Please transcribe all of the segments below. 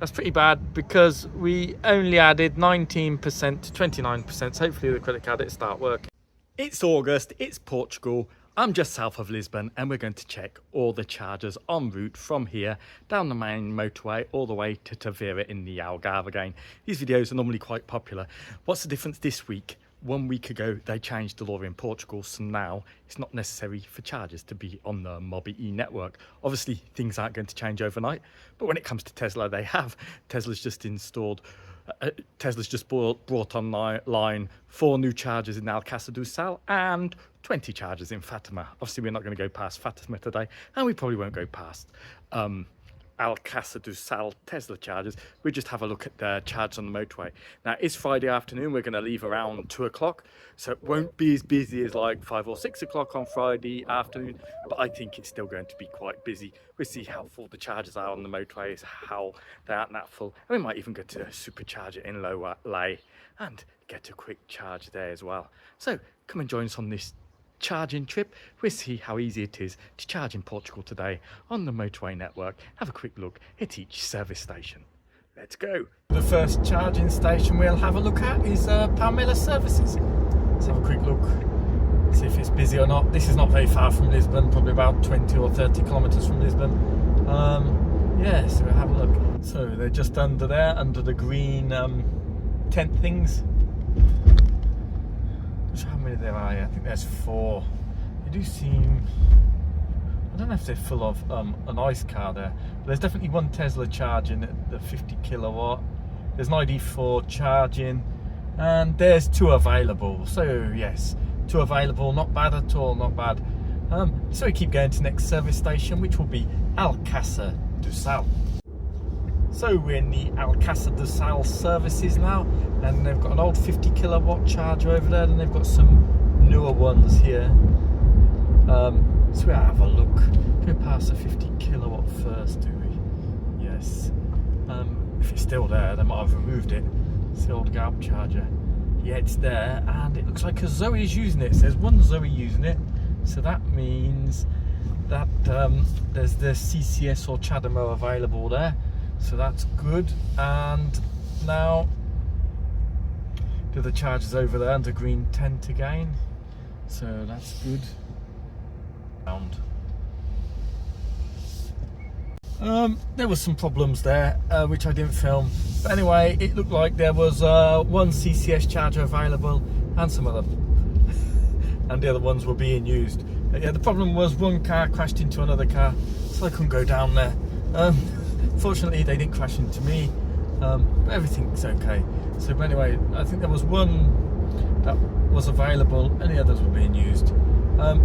That's pretty bad because we only added 19% to 29%. So hopefully the credit card will start working. It's August, it's Portugal. I'm just south of Lisbon and we're going to check all the chargers en route from here down the main motorway all the way to Tavira in the Algarve again. These videos are normally quite popular. What's the difference this week? 1 week ago they changed the law in Portugal, so now it's not necessary for chargers to be on the motorway network. Obviously things aren't going to change overnight, but when it comes to Tesla they have. Tesla's just brought online 4 new chargers in Alcasadal and 20 chargers in Fatima. Obviously we're not going to go past Fatima today, and we probably won't go past Alcasadal Tesla chargers. We just have a look at the charge on the motorway. Now it's Friday afternoon, we're going to leave around 2 o'clock, so it won't be as busy as like 5 or 6 o'clock on Friday afternoon, but I think it's still going to be quite busy. We'll see how full the chargers are on the motorways, how they aren't that full, and we might even go to a Supercharger in Lay and get a quick charge there as well. So come and join us on this charging trip. We'll see how easy it is to charge in Portugal today on the motorway network. Have a quick look at each service station. Let's go. The first charging station we'll have a look at is Palmela services. Let's have a quick look, see if it's busy or not. This is not very far from Lisbon, probably about 20 or 30 kilometers from Lisbon. Yeah, so we'll have a look. So they're just under there, under the green tent things. How many there are? I think there's 4. They do seem, I don't know if they're full of an ICE car there, but there's definitely one Tesla charging at the 50 kilowatt. There's an ID4 charging, and there's 2 available. So yes, 2 available, not bad at all, not bad. So we keep going to the next service station, which will be Alcasadal. So we're in the Alcasadal services now, and they've got an old 50 kilowatt charger over there, and they've got some newer ones here. So we'll have a look. Go past the 50 kilowatt first, do we? Yes. If it's still there, they might have removed it. It's the old Algarve charger. Yeah, it's there, and it looks like a Zoe is using it. So there's one Zoe using it, so that means that there's the CCS or Chademo available there. So that's good. And now the other chargers over there under green tent again, so that's good. There was some problems there which I didn't film, but anyway it looked like there was one CCS charger available and some other and the other ones were being used. Yeah, the problem was one car crashed into another car, so I couldn't go down there. Fortunately they didn't crash into me, but everything's okay. So but anyway, I think there was one that was available and the others were being used.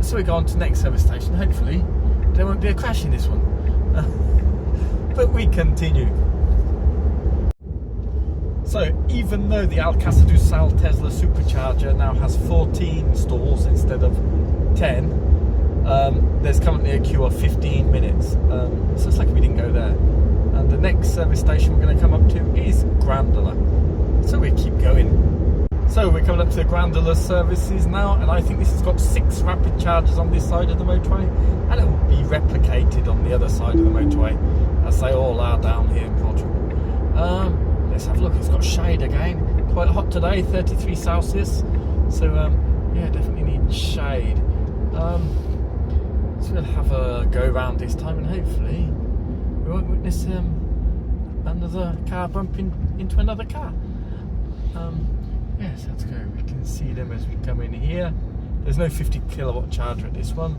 So we go on to the next service station. Hopefully there won't be a crash in this one. But we continue. So even though the Alcasadal Tesla Supercharger now has 14 stalls instead of 10, there's currently a queue of 15 minutes. So it's like we didn't go there. And the next service station we're going to come up to is Granola. So we keep going. So we're coming up to the Granola services now, and I think this has got 6 rapid chargers on this side of the motorway, and it will be replicated on the other side of the motorway, as they all are down here in Portugal. Let's have a look. It's got shade again. Quite hot today, 33 Celsius. So yeah, definitely need shade. So we'll have a go round this time, and hopefully we won't witness another car bumping into another car. Yes, let's go. We can see them as we come in here. There's no 50 kilowatt charger at this one.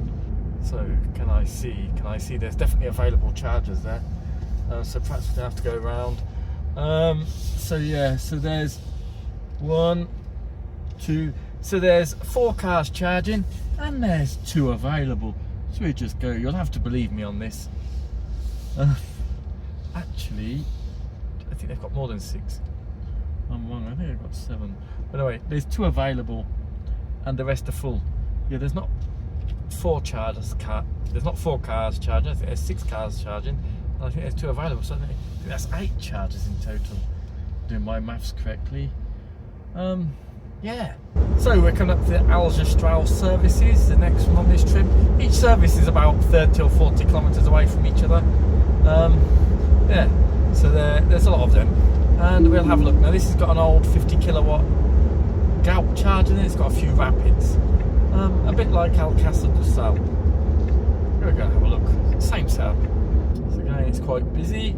So can I see there's definitely available chargers there. So perhaps we'll have to go around. So yeah, so there's 1, 2, so there's 4 cars charging and there's 2 available. So we just go. You'll have to believe me on this. Actually, I think they've got more than 6. I'm wrong, I think I've got 7. But anyway, there's 2 available and the rest are full. Yeah, there's not 4 chargers. There's not 4 cars charging. I think there's 6 cars charging. And I think there's 2 available. So I think that's 8 chargers in total. Doing my maths correctly. Yeah. So we're coming up to the Alja services, the next one on this trip. Each service is about 30 or 40 kilometers away from each other. Yeah. So there's a lot of them, and we'll have a look. Now this has got an old 50 kilowatt Galp charger in it. It's got a few rapids, a bit like Alcasadal. We're going to have a look. Same setup. So again, it's quite busy.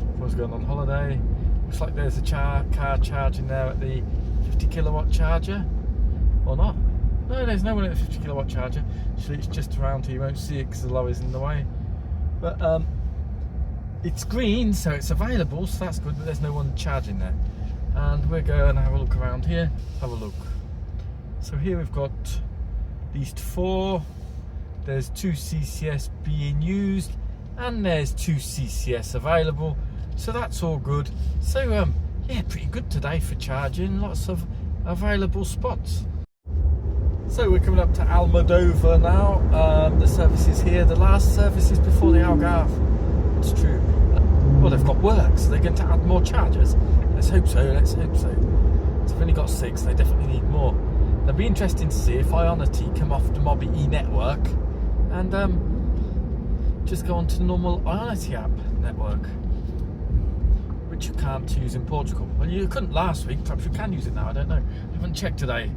Everyone's going on holiday. Looks like there's a car charging there at the 50 kilowatt charger, or not? No, there's no one at the 50 kilowatt charger. Actually, it's just around here. You won't see it because the lorry's in the way. But it's green, so it's available, so that's good. But there's no one charging there. And we're going to have a look around here. Have a look. So here we've got at least 4. There's 2 CCS being used, and there's 2 CCS available. So that's all good. So yeah, pretty good today for charging. Lots of available spots. So we're coming up to Almadova now. The service is here. The last service is before the Algarve. It's true. Well, they've got work, so they're going to add more chargers. Let's hope so. Let's hope so. So they've only got 6. They definitely need more. It'll be interesting to see if Ionity come off the mobi network and just go onto the normal Ionity app network, which you can't use in Portugal. Well, you couldn't last week. Perhaps you can use it now. I don't know. I haven't checked today.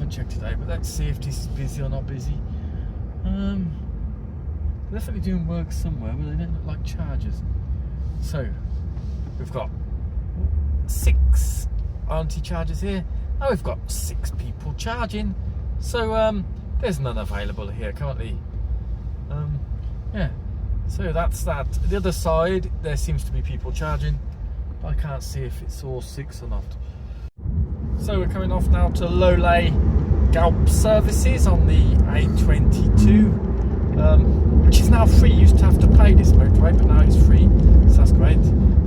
But let's see if this is busy or not busy. They're definitely doing work somewhere, but they don't look like chargers. So we've got 6 Ionity chargers here. Now we've got 6 people charging. So there's none available here currently. Yeah. So that's that. The other side, there seems to be people charging. I can't see if it's all 6 or not. So we're coming off now to Lole Galp services on the A22, which is now free. You used to have to pay this motorway, but now it's free, so that's great.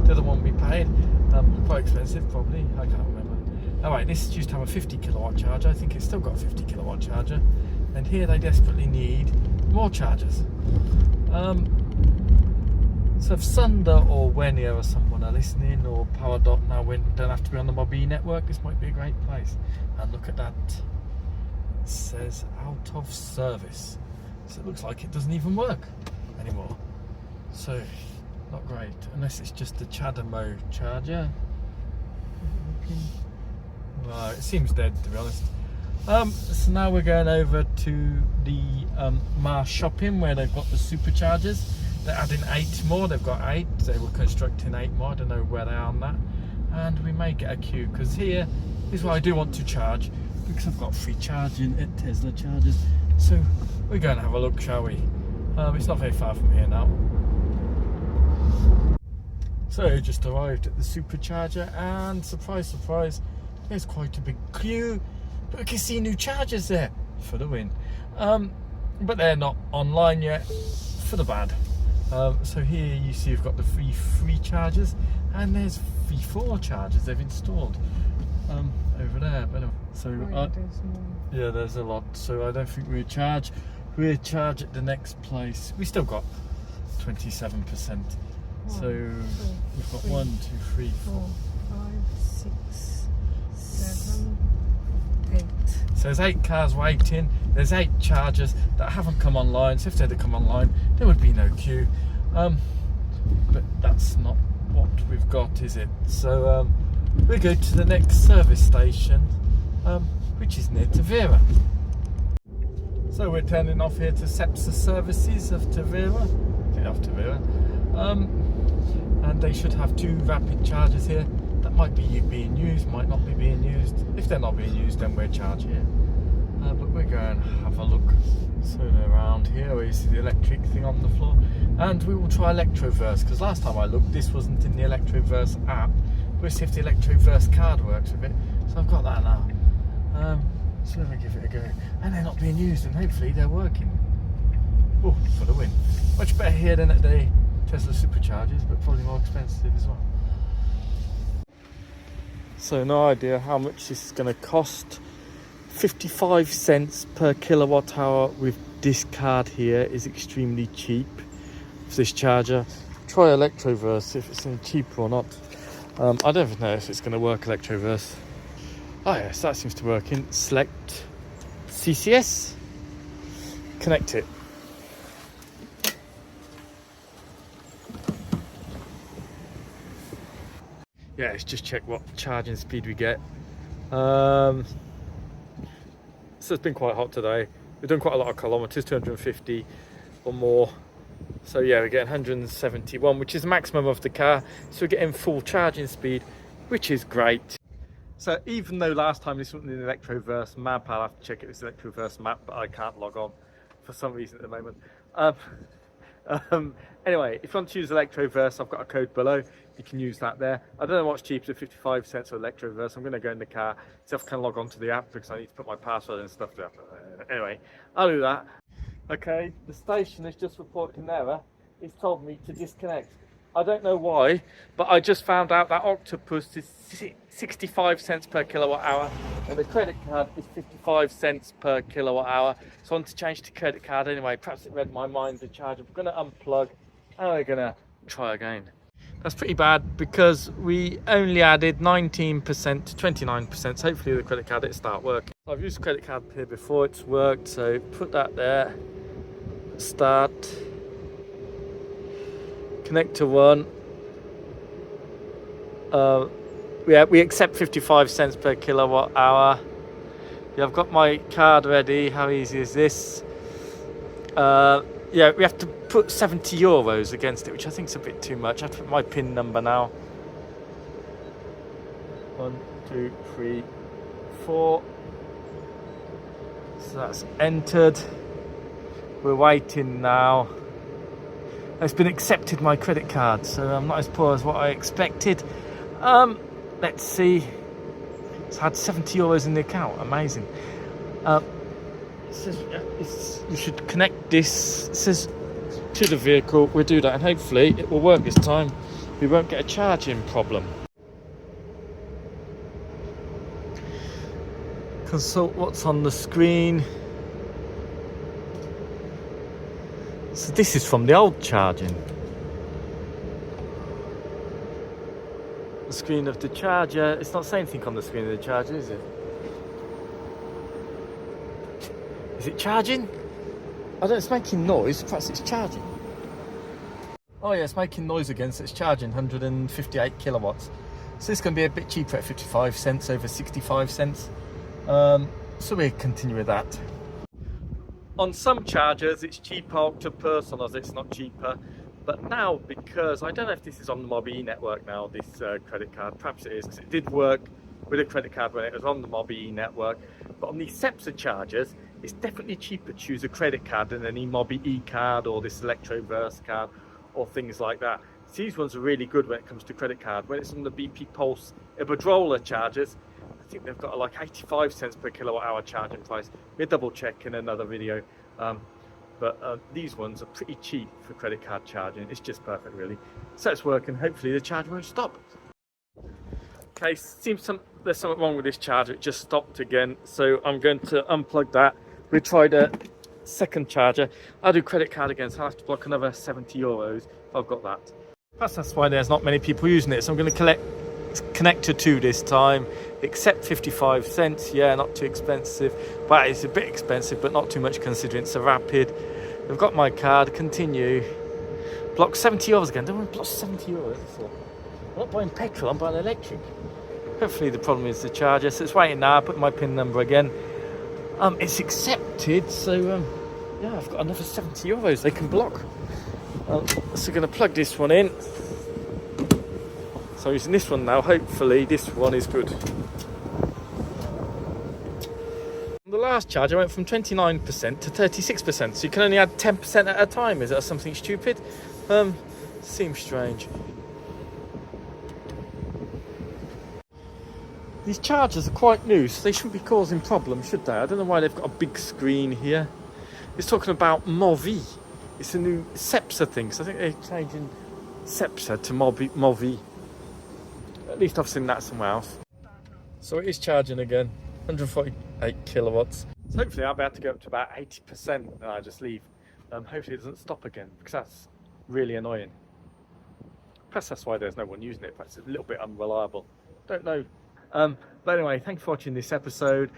The other one we paid, quite expensive probably, I can't remember. Alright, this used to have a 50 kilowatt charger. I think it's still got a 50 kilowatt charger, and here they desperately need more chargers. So if Sunder or Wenia or someone are listening, or Power Dot now don't have to be on the mobi network, this might be a great place. And look at that, it says out of service, so it looks like it doesn't even work anymore. So not great, unless it's just a Chadamo charger. Right, it seems dead, to be honest. So now we're going over to the Mars shopping, where they've got the superchargers. They're adding 8 more. They've got 8. They were constructing 8 more. I don't know where they are on that. And we may get a queue, because here is where I do want to charge, because I've got free charging at Tesla chargers. So we're going to have a look, shall we? It's not very far from here now. So just arrived at the supercharger, and surprise, surprise, there's quite a big queue. But we can see new chargers there for the win. But they're not online yet, for the bad. So here you see you've got the free chargers, and there's V4 chargers they've installed over there. But so yeah, there's a lot. So I don't think we'll charge. We'll charge at the next place. We still got 27%. So we've got 1, 2, 3, 4, 5, 6, 7, 8. So there's 8 cars waiting. There's 8 chargers that haven't come online. So if they'd have come online, there would be no queue. But that's not what we've got, is it? So we go to the next service station, which is near Tavera. So we're turning off here to Sepsa services of Tavera. And they should have 2 rapid chargers here. That might be being used, might not be being used. If they're not being used, then we're charged here. But we're going to have a look. So around here where you see the electric thing on the floor, and we will try Electroverse, because last time I looked this wasn't in the Electroverse app. We'll see if the Electroverse card works with it. So I've got that now. So let me give it a go. And they're not being used, and hopefully they're working. Oh, for the win. Much better here than at the Tesla Superchargers, but probably more expensive as well. So no idea how much this is going to cost. 55 cents per kilowatt hour with this card here is extremely cheap for this charger. Try Electroverse if it's any cheaper or not. I don't even know if it's going to work, Electroverse. Oh yes, that seems to work. In select CCS, connect it. yeah, let's just check what charging speed we get. So it's been quite hot today. We've done quite a lot of kilometers, 250 or more. So yeah, we're getting 171, which is the maximum of the car. So we're getting full charging speed, which is great. So even though last time this wasn't in the Electroverse map, I'll have to check it with the Electroverse map, but I can't log on for some reason at the moment. Anyway, if you want to use Electroverse, I've got a code below. You can use that there. I don't know what's cheaper, 55 cents or Electroverse. I'm going to go in the car, see if I can log on to the app because I need to put my password and stuff there. Anyway, I'll do that. Okay, the station has just reported an error. It's told me to disconnect. I don't know why, but I just found out that Octopus is 65 cents per kilowatt hour and the credit card is 55 cents per kilowatt hour. So I want to change to credit card anyway. Perhaps it read my mind, the charger. We're going to unplug and we're going to try again. That's pretty bad because we only added 19% to 29%. So hopefully the credit card will start working. So I've used credit card here before, it's worked. So put that there, start. Connect to one. Yeah, we accept 55 cents per kilowatt hour. Yeah, I've got my card ready. How easy is this? Yeah, we have to put 70 euros against it, which I think is a bit too much. I have to put my PIN number now. 1, 2, 3, 4. So that's entered. We're waiting now. It's been accepted, my credit card, so I'm not as poor as what I expected. Let's see. It's had 70 euros in the account. Amazing. It says you should connect this. It says to the vehicle. We'll do that, and hopefully it will work this time. We won't get a charging problem. Consult what's on the screen. So this is from the old charging. The screen of the charger. It's not saying anything on the screen of the charger, is it? Is it charging? I don't know, it's making noise. Perhaps it's charging. Oh yeah, it's making noise again, so it's charging 158 kilowatts. So it's going to be a bit cheaper at 55 cents over 65 cents. So we'll continue with that. On some chargers it's cheaper, Octopus, on others it's not cheaper. But now, because I don't know if this is on the Mobi network now, this credit card, perhaps it is, because it did work with a credit card when it was on the Mobi network. But on these Sepsa chargers, it's definitely cheaper to use a credit card than any Mobi e-card or this Electroverse card or things like that. So these ones are really good when it comes to credit card. When it's on the BP Pulse Iberdrola chargers, I think they've got like 85 cents per kilowatt hour charging price. We'll double check in another video. But these ones are pretty cheap for credit card charging. It's just perfect, really. So it's working. Hopefully the charger won't stop. Okay, seems there's something wrong with this charger. It just stopped again. So I'm going to unplug that. We'll try the second charger. I'll do credit card again, so I'll have to block another 70 euros if I've got that. Perhaps that's why there's not many people using it. So I'm going to connect to 2 this time. Accept 55 cents. Yeah, not too expensive. But it's a bit expensive, but not too much considering it's a rapid. I've got my card. Continue. Block 70 euros again. Don't want to block 70 euros. I'm not buying petrol, I'm buying electric. Hopefully the problem is the charger. So it's waiting now. I put my PIN number again. It's accepted, so yeah, I've got another 70 euros they can block. So going to plug this one in. So I'm using this one now. Hopefully this one is good. The last charge I went from 29% to 36%, so you can only add 10% at a time. Is that something stupid? Seems strange. These chargers are quite new, so they shouldn't be causing problems, should they? I don't know why they've got a big screen here. It's talking about Movi. It's a new Sepsa thing, so I think they're changing Sepsa to Movi. At least I've seen that somewhere else. So it is charging again, 148 kilowatts. So hopefully I'll be able to go up to about 80% and I just leave. Hopefully it doesn't stop again, because that's really annoying. Perhaps that's why there's no one using it. Perhaps it's a little bit unreliable. Don't know. But anyway, thanks for watching this episode.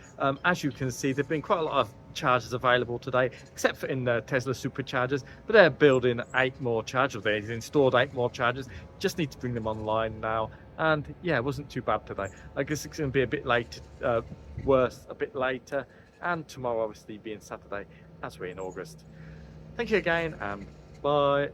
As you can see, there have been quite a lot of chargers available today, except for in the Tesla Superchargers, but they're building 8 more chargers. They've installed 8 more chargers. Just need to bring them online now, and yeah, it wasn't too bad today. I guess it's going to be a bit late, worse a bit later, and tomorrow obviously being Saturday as we're in August. Thank you again, and bye.